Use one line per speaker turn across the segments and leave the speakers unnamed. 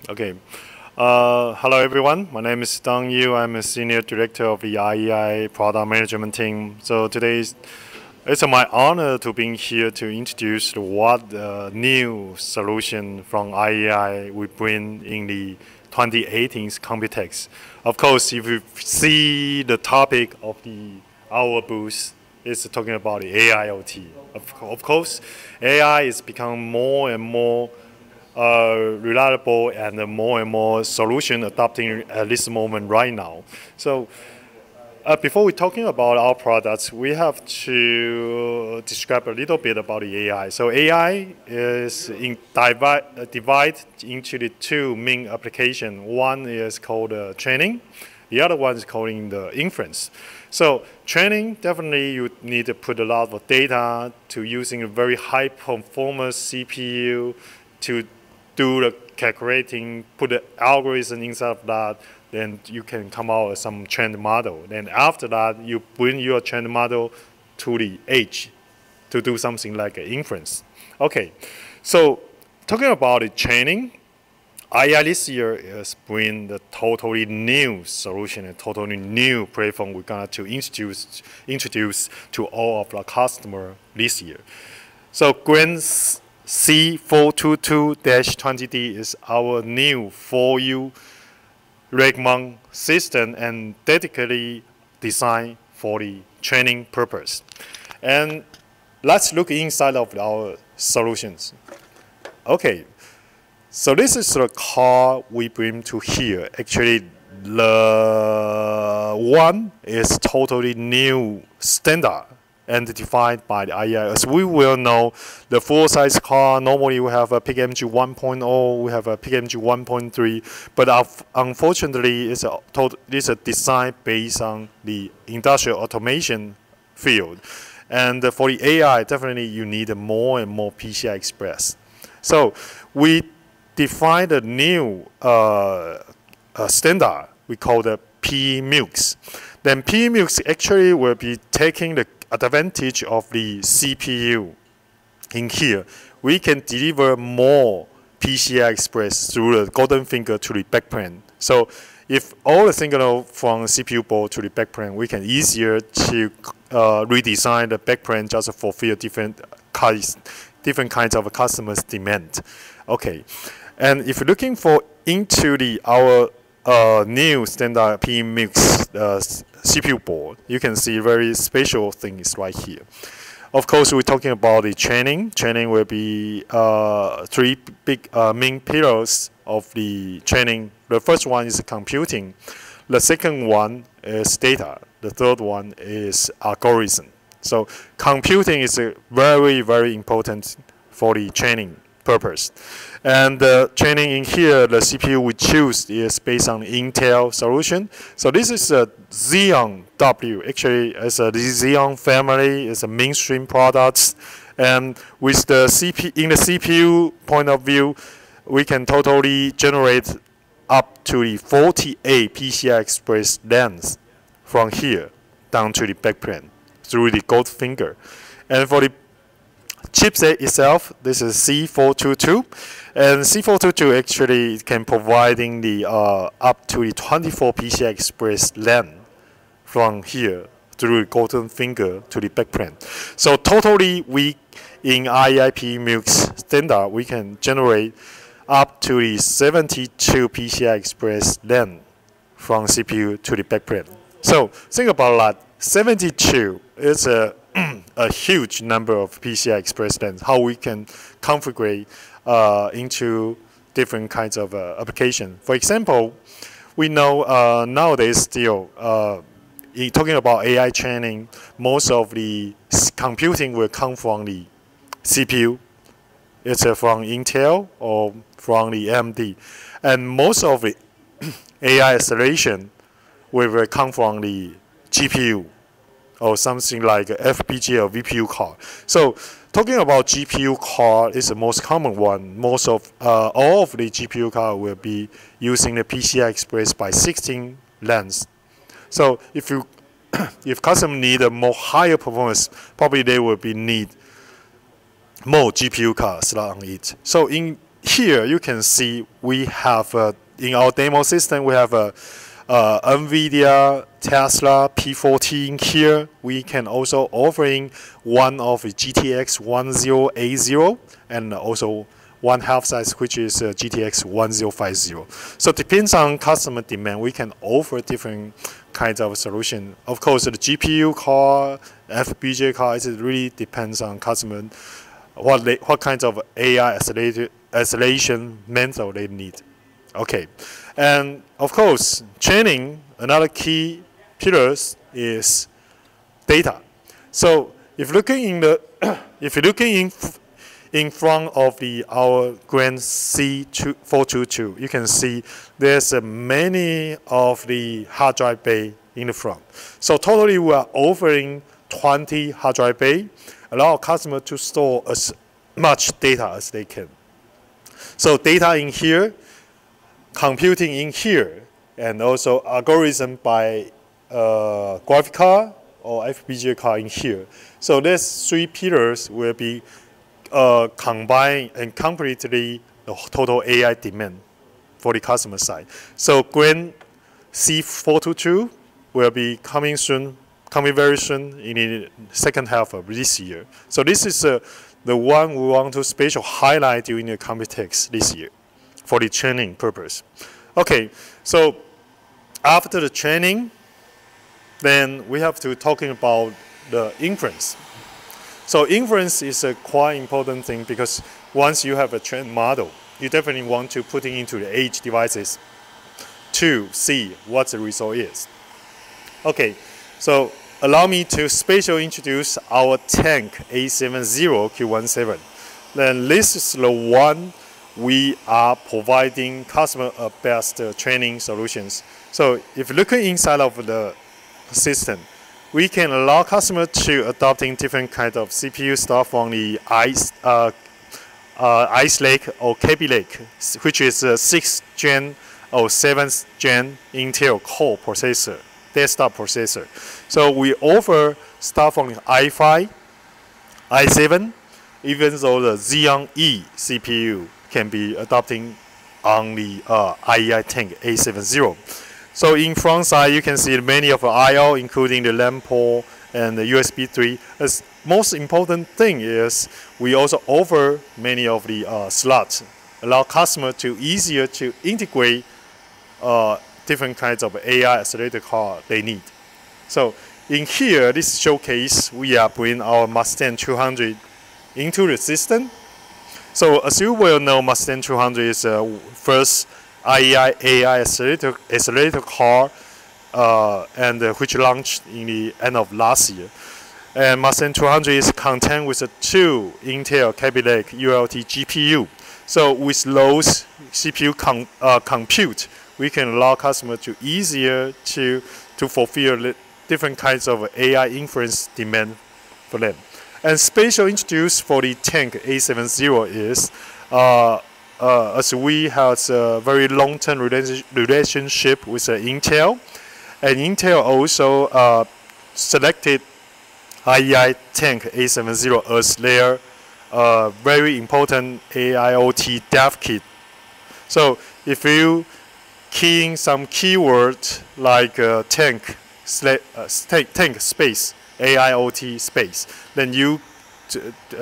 Okay. Hello, everyone. My name is Dong Yu. I'm a senior director of the IEI product management team. So today it's my honor to be here to introduce what new solution from IEI we bring in the 2018 Computex. Of course, if you see the topic of our booth, it's talking about the AIoT. Of course, AI is becoming more and more reliable and more solution adopting at this moment right now. So before we're talking about our products, we have to describe a little bit about the AI. So AI is divide into the two main applications. One is called training. The other one is called the inference. So training, definitely you need to put a lot of data to using a very high performance CPU to do the calculating, put the algorithm inside of that, then you can come out with some trained model. Then after that, you bring your trained model to the edge to do something like an inference. Okay, so talking about the training, IEI this year is bring the totally new solution, a totally new platform we're going to introduce to all of our customers this year. So Grants C422-20D is our new 4U Regmont system and dedicatedly designed for the training purpose. And let's look inside of our solutions. Okay, so this is the car we bring to here. Actually, the one is totally new standard and defined by the IEI. As we will know, the full-size car normally we have a PickMG 1.0, we have a PickMG 1.3, but unfortunately, it's a design based on the industrial automation field. And for the AI, definitely you need more and more PCI Express. So we defined a new standard we call the PMUX. Then PMUX actually will be taking the advantage of the CPU in here. We can deliver more PCI Express through the golden finger to the backplane. So if all the signal from CPU board to the backplane, we can easier to redesign the backplane just to fulfill different kinds of customers' demand. Okay, and if you're looking for into our new standard PMUX CPU board, you can see very special things right here. Of course, we're talking about the training. Training will be three big main pillars of the training. The first one is computing. The second one is data. The third one is algorithm. So computing is very important for the training purpose. And the training in here, the CPU we choose is based on Intel solution. So this is a Xeon W. Actually, it's a Xeon family. It's a mainstream product. And with the in the CPU point of view, we can totally generate up to the 48 PCI Express lanes from here down to the backplane through the gold finger. And for the chipset itself, this is C422, and C422 actually can providing the up to the 24 PCI Express LAN from here through the golden finger to the backplane. So totally, we in IEI MUX standard we can generate up to the 72 PCI Express LAN from CPU to the backplane. So think about that. 72 is a huge number of PCI Express lanes, how we can configure into different kinds of application. For example, we know nowadays still, talking about AI training, most of the computing will come from the CPU. It's from Intel or from the AMD. And most of the AI acceleration will come from the GPU or something like FPGA or VPU card. So talking about GPU card is the most common one. Most of all of the GPU card will be using the PCI Express by 16 lanes. So if customer need a more higher performance, probably they will be need more GPU cards on it. So in here you can see we have in our demo system we have a NVIDIA, Tesla, P14 here. We can also offering one of GTX 1080 and also one half size which is GTX 1050. So depends on customer demand, we can offer different kinds of solution. Of course, the GPU car, FPGA car, it really depends on customer what kinds of AI acceleration method they need. Okay, and of course, training, another key pillars is data. So if looking in the if you're looking in front of our Grand C422, you can see there's many of the hard drive bay in the front. So totally we are offering 20 hard drive bay, allow customers to store as much data as they can. So data in here, computing in here, and also algorithm by graphic card or FPGA card in here. So these three pillars will be combined and completely the total AI demand for the customer side. So Grand C422 will be coming very soon in the second half of this year. So this is the one we want to special highlight during the Computex this year for the training purpose. Okay, so after the training, then we have to talking about the inference. So inference is a quite important thing because once you have a trained model, you definitely want to put it into the edge devices to see what the result is. Okay, so allow me to specially introduce our tank A70 Q17. Then this is the one we are providing customer best training solutions. So if looking inside of the system, we can allow customers to adopting different kinds of CPU stuff from the Ice Lake or Kaby Lake, which is a 6th gen or 7th gen Intel Core processor, desktop processor. So we offer stuff from the i5, i7, even though the Xeon E CPU can be adopting on the IEI tank A70. So in front side, you can see many of the I/O, including the LAN port and the USB 3. The most important thing is we also offer many of the slots, allow customers to easier to integrate different kinds of AI accelerator card they need. So in here, this showcase, we are bringing our Mustang 200 into the system. So as you well know, Mustang 200 is the first IEI AI accelerator card and which launched in the end of last year. And Mustang 200 is contained with 2 Intel Kaby Lake ULT GPU. So with those CPU compute, we can allow customers to easier to fulfill different kinds of AI inference demand for them. And special introduced for the tank A70 is, as we have a very long-term relationship with Intel, and Intel also selected IEI tank A70 as their very important AIoT dev kit. So if you key in some keywords like tank space, AIoT space, then you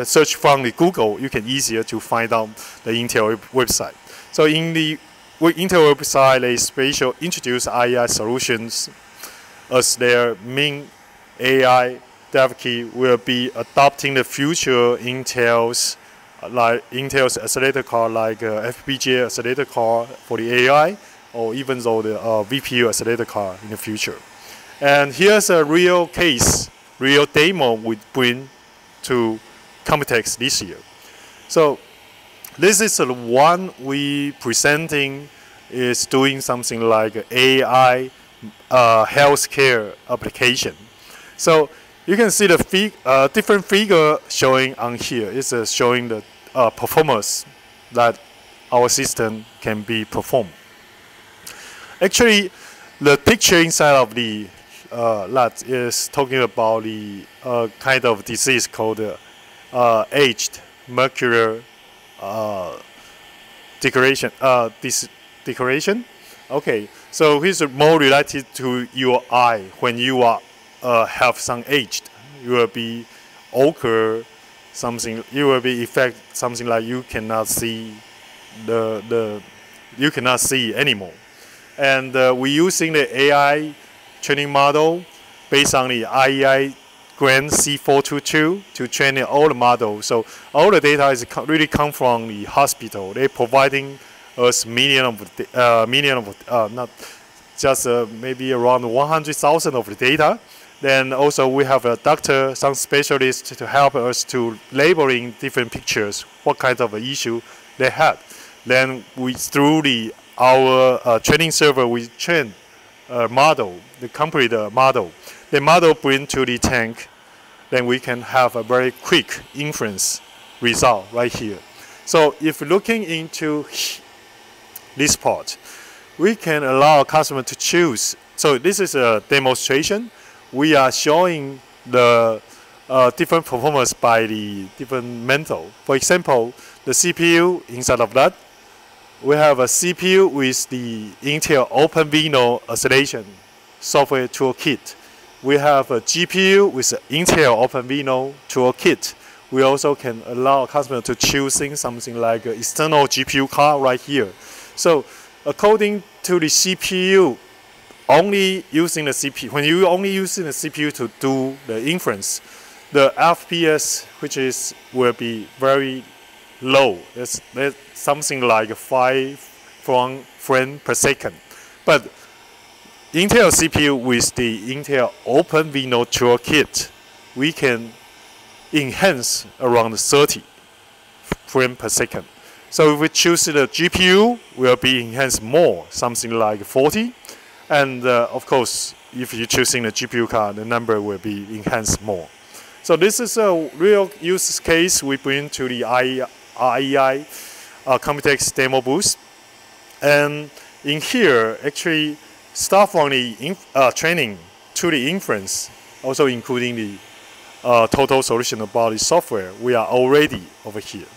search from the Google, you can easier to find out the Intel website. So in the Intel website, they special introduce IEI solutions as their main AI dev kit will be adopting the future Intel's accelerator card like FPGA accelerator card for the AI, or even though the VPU accelerator card in the future. And here's a real case, real demo we bring to Computex this year. So this is the one we presenting is doing something like AI healthcare application. So you can see the different figure showing on here. It's showing the performance that our system can be performed. Actually, the picture inside of the lab is talking about the kind of disease called aged macular decoration. This decoration. Okay, so here's more related to your eye. When you are have some aged, you will be ochre, something. You will be effect something like you cannot see you cannot see anymore. And we're using the AI training model based on the IEI Grant C422 to train all the models. So all the data is really come from the hospital. They're providing us not just maybe around 100,000 of the data. Then also we have a doctor, some specialists to help us to labeling different pictures, what kind of issue they had. Then we through our training server, we train a model, the complete model. The model bring to the tank, then we can have a very quick inference result right here. So if looking into this part, we can allow a customer to choose. So this is a demonstration. We are showing the different performance by the different mental. For example, the CPU inside of that, we have a CPU with the Intel OpenVINO acceleration software toolkit. We have a GPU with the Intel OpenVINO toolkit. We also can allow a customer to choosing something like an external GPU card right here. So according to the CPU, only using the CPU, when you only using the CPU to do the inference, the FPS will be very low. It's something like 5 frames per second. But Intel CPU with the Intel OpenVINO toolkit, we can enhance around 30 frames per second. So if we choose the GPU, will be enhanced more, something like 40. And of course, if you're choosing the GPU card, the number will be enhanced more. So this is a real use case we bring to the IEI Computex demo booth. And in here, actually, start from the training to the inference, also including the total solution about the software, we are already over here.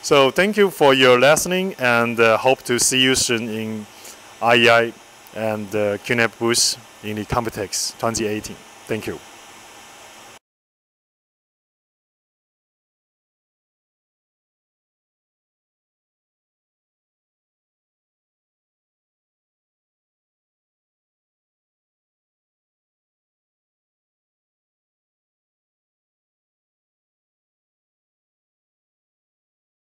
So thank you for your listening, and hope to see you soon in IEI and QNAP booth in the Computex 2018. Thank you.